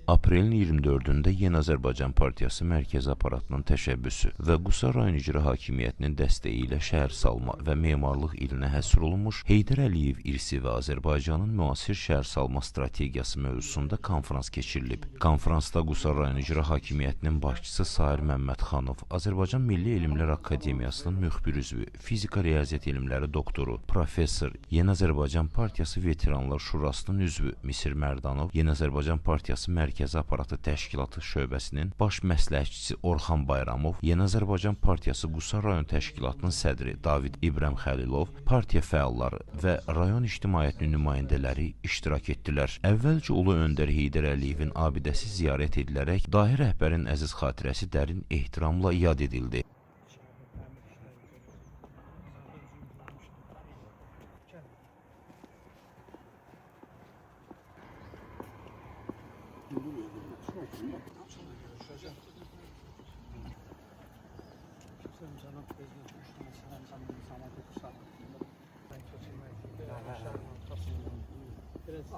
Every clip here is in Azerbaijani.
Aprelin 24-də Yeni Azərbaycan Partiyası mərkəzi aparatının təşəbbüsü və Qusar rayon icra hakimiyyətinin dəstəyi ilə şəhər salma və memarlıq ilinə həsr olunmuş Heydər Əliyev irsi və Azərbaycanın müasir şəhər salma strategiyası mövzusunda konfrans keçirilib. Konfransda Qusar rayon icra hakimiyyətinin başçısı Sahir Məmmədxanov, Azərbaycan Milli Elmlər Akademiyasının müxbir üzvü, fizika riyaziyyat elmləri doktoru, professor, Yeni Azərbaycan Partiyası Veteranlar Şurasının üzvü Misir Mərdanov, Yeni Azərbaycan Partiyası Mərkəzi Aparatı Təşkilatı şöbəsinin baş məsləhətçisi Orxan Bayramov, Yeni Azərbaycan Partiyası Qusar rayon təşkilatının sədri David İbrahim Xəlilov, partiya fəalları və rayon ictimaiyyətinin nümayəndələri iştirak etdilər. Əvvəlcə Ulu Öndər Heydər Əliyevin abidəsi ziyarət edilərək dahi rəhbərin əziz xatirəsi dərin ehtiramla yad edildi.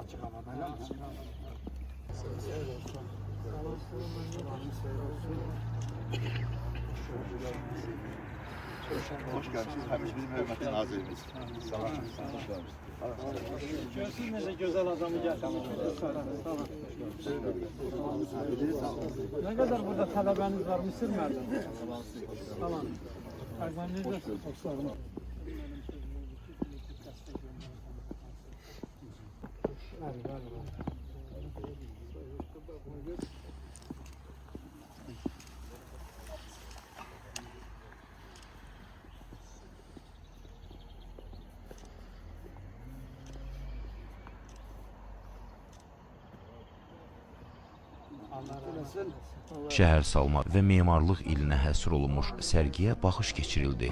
Açık havada. Hoş geldiniz. Həmiş bizim hörmətli nazirimiz. Görsünüz necə gözəl adamı gətirdiniz. Ne kadar burada tələbəniz var, Misir Mərdanov? Tamam. Fərzən necəsiniz? Şəhər salma və memarlıq ilinə həsr olunmuş sərgiyə baxış keçirildi.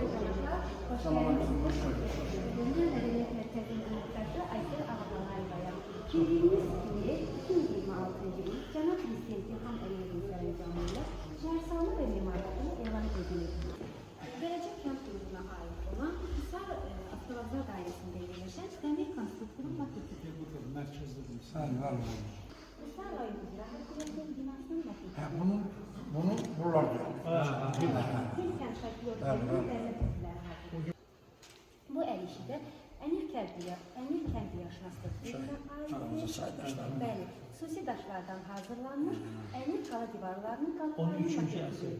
Gələcək kənd quruluna aid olan Hisar Avtovağzal dairəsində yerləşən dəmir konstruktorun maketidir. Hisar rayon icra hakimiyyətinin binasının maketidir. Bunu buralar diyor. Kənd şəkli örtüsünün dərlə təsirləri. Bu əl işi də Əmir Kəndiyyaşnaslığı aiddir. Bəli, xüsusi daşlardan hazırlanmış Əmir qala divarlarının qalıqlarının maketidir.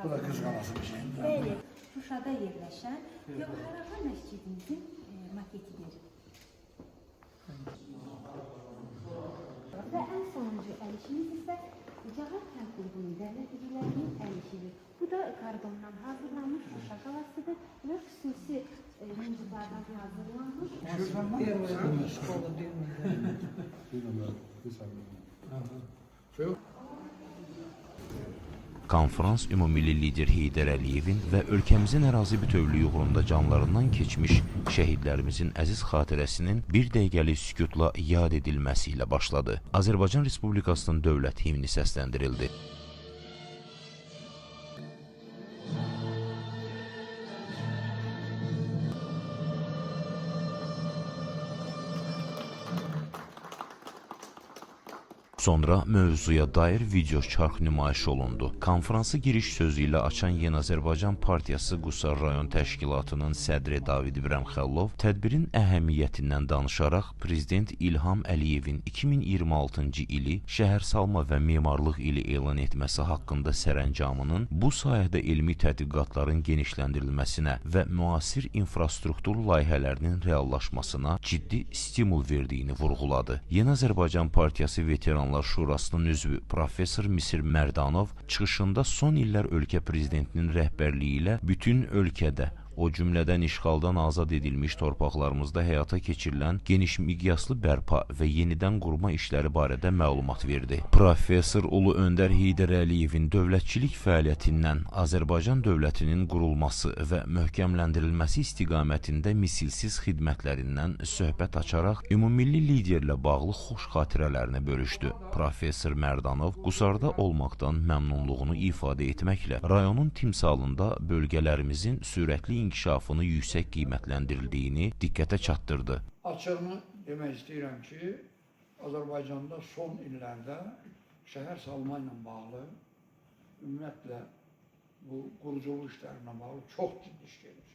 Bu da kız kalası bir şey. Bəli, Şuşada yerləşən Gövhərağa məscidimizin maketidir. Və ən sonuncu əl işimiz isə Cağar kənd qrupunun dərləticilərinin əl işidir. Bu da karbondan hazırlanmış Şuşa qalasıdır və xüsusi mumcuqlardan hazırlanmış. Konfrans ümumilli lider Heydər Əliyevin və ölkəmizin ərazi bütövlüyü uğrunda canlarından keçmiş şəhidlərimizin əziz xatirəsinin bir dəqiqəlik sükutla yad edilməsi ilə başladı. Azərbaycan Respublikasının dövlət himni səsləndirildi. Sonra mövzuya dair video çarx nümayiş olundu. Konfransı giriş sözü ilə açan Yeni Azərbaycan Partiyası Qusar rayon təşkilatının sədri David İbrahim Xəlilov tədbirin əhəmiyyətindən danışaraq Prezident İlham Əliyevin 2026-cı ili şəhər salma və memarlıq ili elan etməsi haqqında sərəncamının bu sayədə elmi tədqiqatların genişləndirilməsinə və müasir infrastruktur layihələrinin reallaşmasına ciddi stimul verdiyini vurğuladı. Yeni Azərbaycan Partiyası Veteranlar Şurasının üzvü professor Misir Mərdanov çıxışında son illər ölkə prezidentinin rəhbərliyi ilə bütün ölkədə, o cümlədən işğaldan azad edilmiş torpaqlarımızda həyata keçirilən geniş miqyaslı bərpa və yenidən qurma işləri barədə məlumat verdi. Professor Ulu Öndər Heydər Əliyevin dövlətçilik fəaliyyətindən Azərbaycan dövlətinin qurulması və möhkəmləndirilməsi istiqamətində misilsiz xidmətlərindən söhbət açaraq ümumilli liderlə bağlı xoş xatirələrini bölüşdü. Professor Mərdanov Qusarda olmaqdan məmnunluğunu ifadə etməklə rayonun timsalında bölgələrimizin sürətli inkişafını yüksək qiymətləndirildiyini diqqətə çatdırdı. Açığını demək istəyirəm ki, Azərbaycanda son illərdə şəhər salma ilə bağlı, ümumiyyətlə bu quruculuq işlərinə bağlı çox ciddi iş gedir.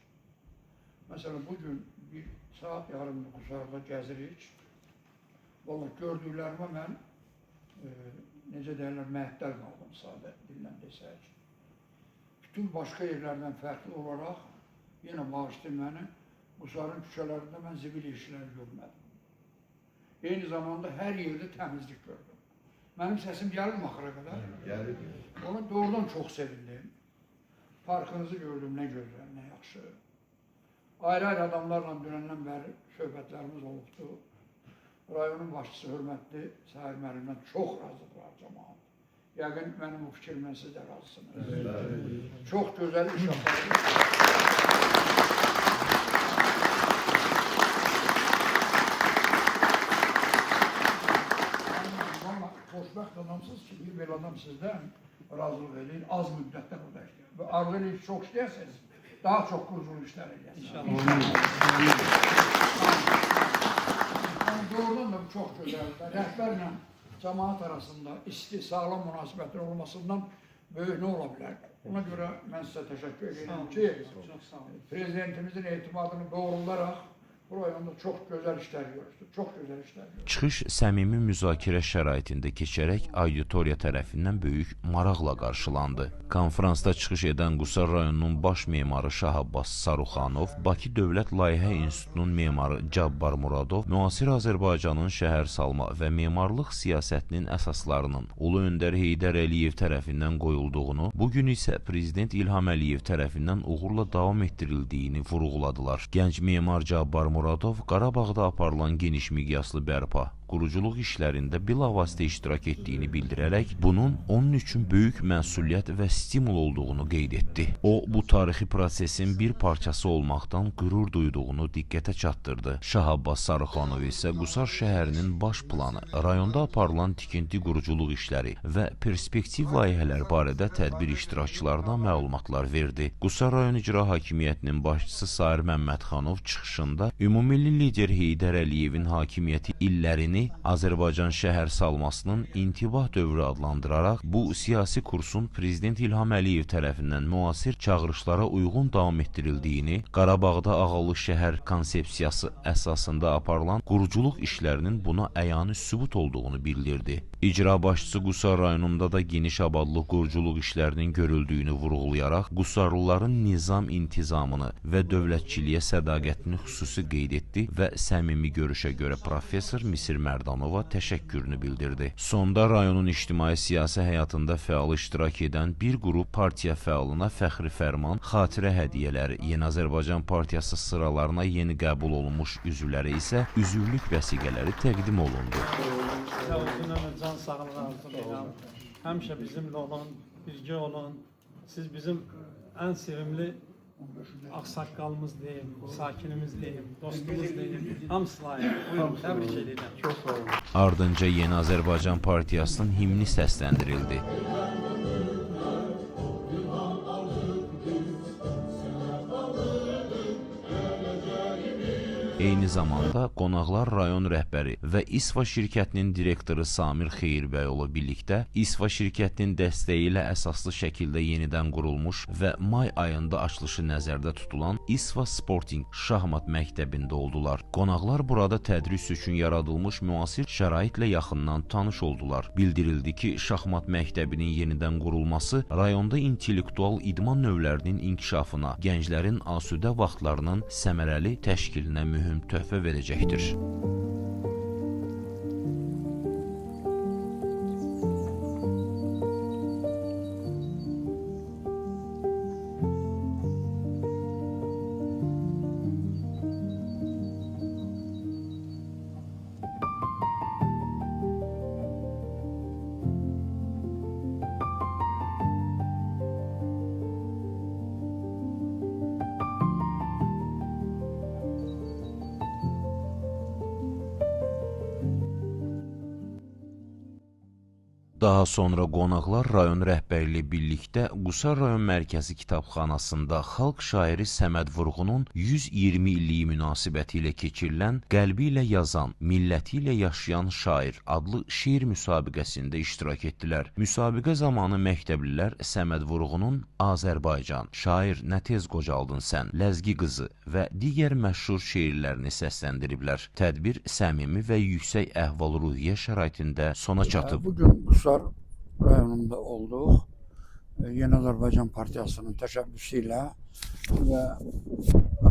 Məsələn, bugün bir saat yarım Qusarda gəzirik. Vallahi gördüklərimə mən necə deyirlər, məhdər qaldım sadə dillə desək. Bütün başqa yerlərdən fərqli olaraq, yenə bağışlayın məni, Qusarın küçələrində mən zibil işləri görmədim. Eyni zamanda hər yerdə təmizlik gördüm. Mənim səsim gəlir mi axıra qədər? Gəlir. Ona doğrudan çox sevindim. Parkınızı gördüm, nə gözəl, nə yaxşı. Ayrı-ayrı adamlarla dünəndən bəri söhbətlərimiz olubdu. Rayonun başçısı hörmətli Səhər müəllimdən çox razıdırlar cəmaat. Yəqin mənim bu fikrimlə siz də razısınız. Çox gözəl iş apardı. Xoşbəxt adamsınız ki, bir belə adam sizdən razılıq edin, az müddətdə burada işləyir. Və arzu edin ki, çox işləyirsiniz, daha çox quruculuq işlər edəsiniz. Doğrudan da bu çox gözəldir. Rəhbərlə cəmaat arasında isti, sağlam münasibətin olmasından böyük nə ola bilər? Ona görə mən sizə təşəkkür edirəm ki, prezidentimizin etimadını doğrularaq bu rayonda çox gözəl işlər görürsünüz, çox gözəl işlər görürsünüz. Çıxış səmimi müzakirə şəraitində keçərək auditoriya tərəfindən böyük maraqla qarşılandı. Konfransda çıxış edən Qusar rayonunun baş memarı Şah Abbas Saruxanov, Bakı Dövlət Layihə İnstitutunun memarı Cabbar Muradov, müasir Azərbaycanın şəhər salma və memarlıq siyasətinin əsaslarının Ulu Öndər Heydər Əliyev tərəfindən qoyulduğunu, bugün isə Prezident İlham Əliyev tərəfindən uğurla davam etdirildiyini vurğuladılar. Gənc memar Cabbar Muradov Qarabağda aparılan geniş miqyaslı bərpa, quruculuq işlərində bilavasitə iştirak etdiyini bildirərək, bunun onun üçün böyük məsuliyyət və stimul olduğunu qeyd etdi. O, bu tarixi prosesin bir parçası olmaqdan qürur duyduğunu diqqətə çatdırdı. Şah Abbas Sarıxanov isə Qusar şəhərinin baş planı, rayonda aparılan tikinti quruculuq işləri və perspektiv layihələr barədə tədbir iştirakçılarına məlumatlar verdi. Qusar rayon icra hakimiyyətinin başçısı Sair Məmmədxanov çıxışında ümumilli lider Heydər Əliyevin hakimiyyəti illərini Azərbaycan şəhər salmasının intibah dövrü adlandıraraq, bu siyasi kursun Prezident İlham Əliyev tərəfindən müasir çağırışlara uyğun davam etdirildiyini, Qarabağda ağalı şəhər konsepsiyası əsasında aparılan quruculuq işlərinin buna əyani sübut olduğunu bildirdi. İcra başçısı Qusar rayonunda da geniş abadlıq quruculuq işlərinin görüldüyünü vurğulayaraq, Qusarlıların nizam intizamını və dövlətçiliyə sədaqətini xüsusi qeyd etdi və səmimi görüşə görə professor Misir Mərdanova təşəkkürünü bildirdi. Sonda rayonun ictimai-siyasi həyatında fəal iştirak edən bir qrup partiya fəalına fəxri fərman, xatirə hədiyyələri, Yeni Azərbaycan Partiyası sıralarına yeni qəbul olunmuş üzvlərə isə üzvlük vəsiqələri təqdim olundu. Sizə uzun ömür, can sağlığı arzulayıram. Həmişə bizimlə olun, birgə olun. Siz bizim ən sevimli ağsaqqalımız deyim, sakinimiz deyim, dostumuz deyim, hamısı layiq. Buyurun, təbrik edirəm. Çox sağ olun. Ardınca Yeni Azərbaycan Partiyasının himni səsləndirildi. Eyni zamanda qonaqlar rayon rəhbəri və İSVA şirkətinin direktoru Samir Xeyirbəyoğlu birlikdə İSVA şirkətinin dəstəyi ilə əsaslı şəkildə yenidən qurulmuş və may ayında açılışı nəzərdə tutulan İSVA Sporting şahmat məktəbində oldular. Qonaqlar burada tədris üçün yaradılmış müasir şəraitlə yaxından tanış oldular. Bildirildi ki, şahmat məktəbinin yenidən qurulması rayonda intellektual idman növlərinin inkişafına, gənclərin asudə vaxtlarının səmərəli təşkilinə mühüm töhfə verəcəkdir. Daha sonra qonaqlar rayon rəhbərliyi birlikdə Qusar rayon mərkəzi kitabxanasında xalq şairi Səməd Vurğunun 120 illiyi münasibəti ilə keçirilən Qəlbi ilə yazan, milləti ilə yaşayan şair adlı şeir müsabiqəsində iştirak etdilər. Müsabiqə zamanı məktəblilər Səməd Vurğunun Azərbaycan, şair nə tez qocaldın sən, Ləzgi qızı və digər məşhur şeirlərini səsləndiriblər. Tədbir səmimi və yüksək əhval-ruhiyyə şəraitində sona çatıb. Bugün Qusar rayonunda olduq. Yeni Azərbaycan Partiyasının təşəbbüsü ilə və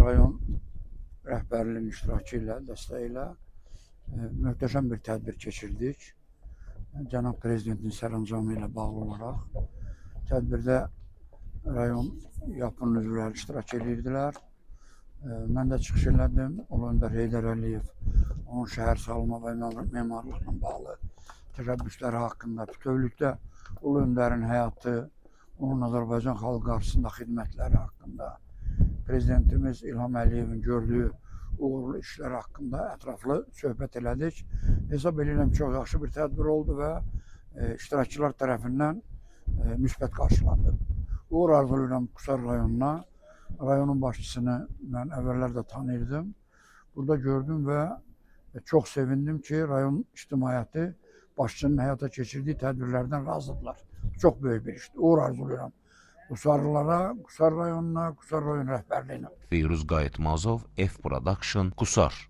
rayon rəhbərliyinin iştirakı ilə, dəstəyi ilə möhtəşəm bir tədbir keçirdik. Cənab Prezidentin sərəncamı ilə bağlı olaraq tədbirdə rayon yapının üzvləri iştirak edirdilər. Mən də çıxış elədim. Ulu Öndər Heydər Əliyev onun şəhər salma və memarlıqla bağlı təşəbbüsləri haqqında, bütövlükdə Ulu Öndərin həyatı, onun Azərbaycan xalqı qarşısında xidmətləri haqqında, Prezidentimiz İlham Əliyevin gördüyü uğurlu işlər haqqında ətraflı söhbət elədik. Hesab edirəm çox yaxşı bir tədbir oldu və iştirakçılar tərəfindən müsbət qarşılandı. Uğur arzulayıram Qusar rayonuna. Rayonun başçısını mən əvvəllər də tanıyırdım. Burada gördüm və çox sevindim ki, rayon ictimaiyyəti başçının həyata keçirdiyi tədbirlərdən razıdırlar. Çox böyük bir işdir. Uğur arzulayıram Qusarlılara, Qusar rayonuna, Qusar rayon rəhbərliyinə. Feyruz Qayıtmazov, F Production, Qusar.